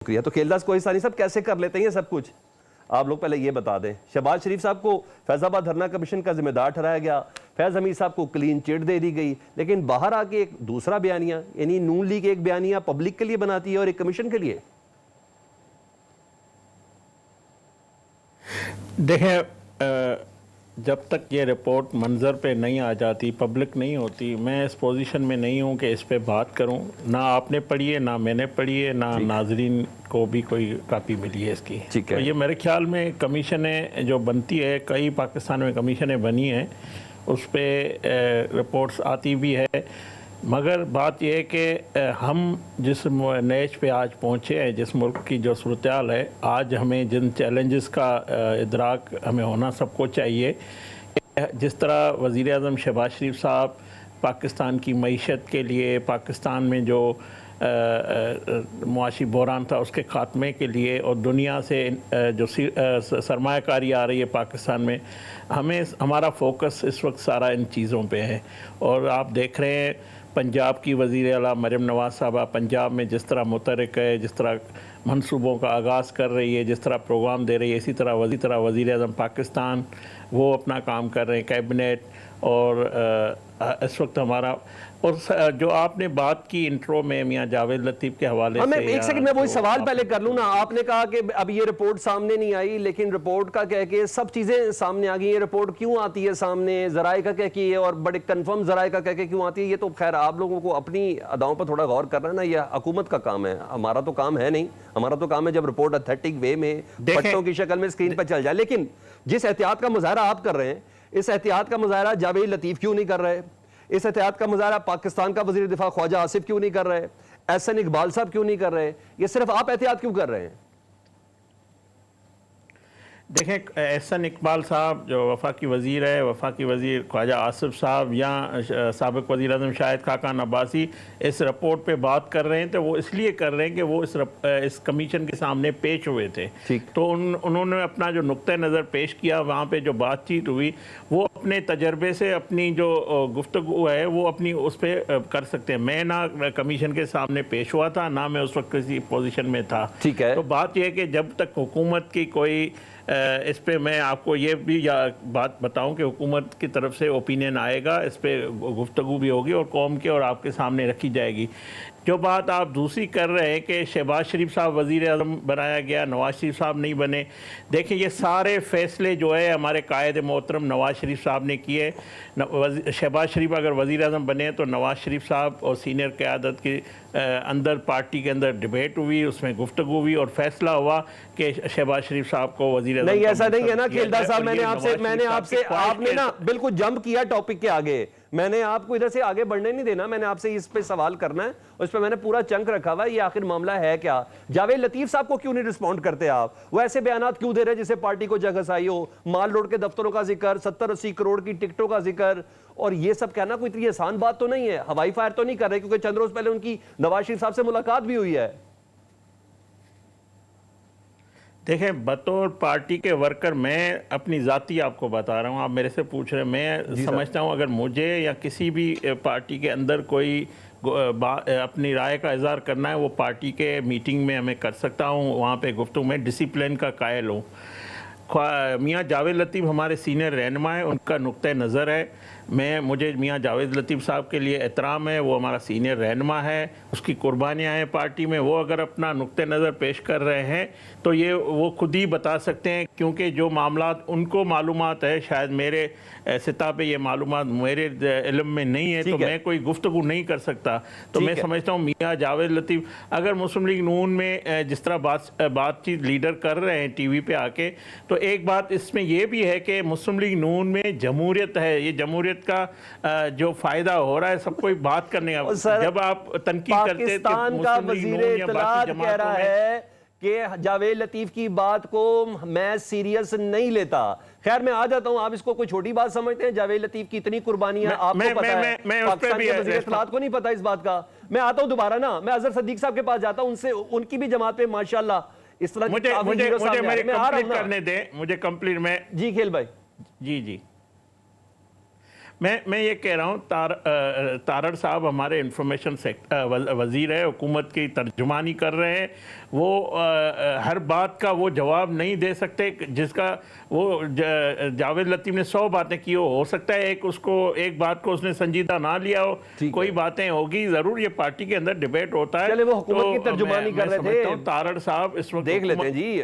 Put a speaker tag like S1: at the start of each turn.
S1: شکریہ. تو کھیلداس کوئی ثانی صاحب کیسے کر لیتے ہیں یہ سب کچھ؟ آپ لوگ پہلے یہ بتا دیں. شہباز شریف صاحب کو فیض آباد دھرنا کمیشن کا ذمہ دار ٹھہرایا گیا, فیض حمید صاحب کو کلین چٹ دے دی گئی, لیکن باہر آ کے ایک دوسرا بیانیہ, یعنی نون لیگ ایک بیانیہ پبلک کے لیے بناتی ہے اور ایک کمیشن کے لیے.
S2: دیکھیں, جب تک یہ رپورٹ منظر پہ نہیں آ جاتی, پبلک نہیں ہوتی, میں اس پوزیشن میں نہیں ہوں کہ اس پہ بات کروں. نہ آپ نے پڑھی ہے, نہ میں نے پڑھی ہے, نہ ناظرین کو بھی کوئی کاپی ملی ہے اس کی. تو یہ میرے خیال میں کمیشنیں جو بنتی ہے, کئی پاکستان میں کمیشنیں بنی ہیں, اس پہ رپورٹس آتی بھی ہے. مگر بات یہ ہے کہ ہم جس نیچ پہ آج پہنچے ہیں, جس ملک کی جو صورتحال ہے, آج ہمیں جن چیلنجز کا ادراک ہمیں ہونا سب کو چاہیے. جس طرح وزیر اعظم شہباز شریف صاحب پاکستان کی معیشت کے لیے, پاکستان میں جو معاشی بحران تھا اس کے خاتمے کے لیے, اور دنیا سے جو سرمایہ کاری آ رہی ہے پاکستان میں, ہمارا فوکس اس وقت سارا ان چیزوں پہ ہے. اور آپ دیکھ رہے ہیں پنجاب کی وزیر اعلیٰ مریم نواز صاحبہ پنجاب میں جس طرح متحرک ہے, جس طرح منصوبوں کا آغاز کر رہی ہے, جس طرح پروگرام دے رہی ہے, اسی طرح وزیر اعظم پاکستان وہ اپنا کام کر رہے ہیں, کیبنٹ. اور اس وقت ہمارا, اور جو آپ نے بات کی انٹرو میں میاں جاوید لطیف کے حوالے سے,
S1: ایک سیکنڈ میں وہی سوال پہلے کر لوں نا. آپ نے کہا کہ اب یہ رپورٹ سامنے نہیں آئی, لیکن رپورٹ کا کہہ کے سب چیزیں سامنے آ گئی. یہ رپورٹ کیوں آتی ہے سامنے, ذرائع کا کہہ کے, اور بڑے کنفرم ذرائع کا کہہ کے کیوں آتی ہے؟ یہ تو خیر آپ لوگوں کو اپنی اداؤں پر تھوڑا غور کرنا ہے نا, یہ حکومت کا کام ہے, ہمارا تو کام ہے نہیں. ہمارا تو کام ہے جب رپورٹ اتھینٹک وے میں پٹوں کی شکل میں اسکرین پر چل جائے. لیکن جس احتیاط کا مظاہرہ آپ کر رہے ہیں, اس احتیاط کا مظاہرہ جاوید لطیف کیوں نہیں کر رہے؟ اس احتیاط کا مظاہرہ پاکستان کا وزیر دفاع خواجہ آصف کیوں نہیں کر رہے؟ احسن اقبال صاحب کیوں نہیں کر رہے؟ یہ صرف آپ احتیاط کیوں کر رہے ہیں؟
S2: دیکھیں, احسن اقبال صاحب جو وفاقی وزیر ہے, وفاقی وزیر خواجہ آصف صاحب یا سابق وزیر اعظم شاہد خاقان عباسی اس رپورٹ پہ بات کر رہے ہیں تو وہ اس لیے کر رہے ہیں کہ وہ اس کمیشن کے سامنے پیش ہوئے تھے. تو انہوں نے اپنا جو نقطہ نظر پیش کیا, وہاں پہ جو بات چیت ہوئی, وہ اپنے تجربے سے اپنی جو گفتگو ہے وہ اپنی اس پہ کر سکتے ہیں. میں نہ کمیشن کے سامنے پیش ہوا تھا, نہ میں اس وقت کسی پوزیشن میں تھا. تو بات یہ ہے کہ جب تک حکومت کی کوئی, اس پہ میں آپ کو یہ بھی بات بتاؤں کہ حکومت کی طرف سے اوپینین آئے گا, اس پہ گفتگو بھی ہوگی اور قوم کے اور آپ کے سامنے رکھی جائے گی. جو بات آپ دوسری کر رہے ہیں کہ شہباز شریف صاحب وزیر اعظم بنایا گیا, نواز شریف صاحب نہیں بنے, دیکھیں یہ سارے فیصلے جو ہے ہمارے قائد محترم نواز شریف صاحب نے کیے. شہباز شریف اگر وزیر اعظم بنے تو نواز شریف صاحب اور سینئر قیادت کے اندر, پارٹی کے اندر ڈیبیٹ ہوئی, اس میں گفتگو ہوئی اور فیصلہ ہوا کہ شہباز شریف صاحب کو وزیر اعظم.
S1: نہیں ایسا نہیں ہے نا کھیلداس صاحب, میں نے آپ سے آپ نے نا بالکل جمپ کیا ٹاپک کے آگے. میں نے آپ کو ادھر سے آگے بڑھنے نہیں دینا, میں نے آپ سے اس پہ سوال کرنا ہے, اس پہ میں نے پورا چنک رکھا ہوا ہے. یہ آخر معاملہ ہے کیا؟ جاوید لطیف صاحب کو کیوں نہیں رسپونڈ کرتے آپ؟ وہ ایسے بیانات کیوں دے رہے جسے پارٹی کو جگہسائی ہو؟ مال روڈ کے دفتروں کا ذکر, 70-80 کروڑ کی ٹکٹوں کا ذکر, اور یہ سب کہنا کوئی اتنی آسان بات تو نہیں ہے. ہوائی فائر تو نہیں کر رہے, کیونکہ چند روز پہلے ان کی نواز شریف صاحب سے ملاقات بھی ہوئی ہے.
S2: دیکھیں, بطور پارٹی کے ورکر میں اپنی ذاتی آپ کو بتا رہا ہوں, آپ میرے سے پوچھ رہے ہیں, میں سمجھتا ہوں اگر مجھے یا کسی بھی پارٹی کے اندر کوئی اپنی رائے کا اظہار کرنا ہے, وہ پارٹی کے میٹنگ میں ہمیں کر سکتا ہوں, وہاں پہ گفتگو میں ڈسپلن کا قائل ہوں. میاں جاوید لطیف ہمارے سینئر رہنما ہیں, ان کا نقطہ نظر ہے. مجھے میاں جاوید لطیف صاحب کے لیے احترام ہے, وہ ہمارا سینئر رہنما ہے, اس کی قربانیاں ہیں پارٹی میں. وہ اگر اپنا نقطہ نظر پیش کر رہے ہیں تو یہ وہ خود ہی بتا سکتے ہیں, کیونکہ جو معاملات ان کو معلومات ہے, شاید میرے سطح پہ یہ معلومات میرے علم میں نہیں ہے, تو میں کوئی گفتگو نہیں کر سکتا. تو میں سمجھتا ہوں میاں جاوید لطیف اگر مسلم لیگ نون میں جس طرح بات چیت لیڈر کر رہے ہیں ٹی وی پہ آ کے, تو ایک بات اس میں یہ بھی ہے کہ مسلم لیگ نون میں جمہوریت ہے, یہ جمہوریت کا جو فائدہ ہو رہا ہے سب کوئی بات کرنے کا. جب آپ تنقید کرتے ہیں
S1: پاکستان کا وزیر اطلاعات کہہ رہا ہے کہ جاوید لطیف کی بات کو میں سیریس نہیں لیتا. خیر میں آ جاتا ہوں, آپ اس کو کوئی چھوٹی بات سمجھتے ہیں؟ جاوید لطیف کی اتنی قربانیاں آپ کو پتا ہے, پاکستان کے وزیر اطلاعات کو نہیں پتا اس بات کا. میں آتا ہوں دوبارہ نا, میں اظہر صدیق صاحب کے پاس جاتا ہوں, ان کی بھی جماعت پہ ماشاءاللہ اس طرح
S2: مجھے کمپلیٹ کرنے دیں, مجھے کمپلیٹ میں.
S1: جی کھیل بھائی.
S2: جی میں یہ کہہ رہا ہوں تارڑ صاحب ہمارے انفارمیشن وزیر ہے، حکومت کی ترجمانی کر رہے ہیں، وہ ہر بات کا وہ جواب نہیں دے سکتے جس کا وہ جاوید لطیف نے 100 باتیں کی ہو سکتا ہے ایک بات کو اس نے سنجیدہ نہ لیا ہو، کوئی باتیں ہوگی ضرور، یہ پارٹی کے اندر ڈیبیٹ ہوتا ہے۔
S1: چلے وہ حکومت کی ترجمانی کر رہے تھے،
S2: تارڑ صاحب اس وقت
S1: دیکھ لیتے ہیں جی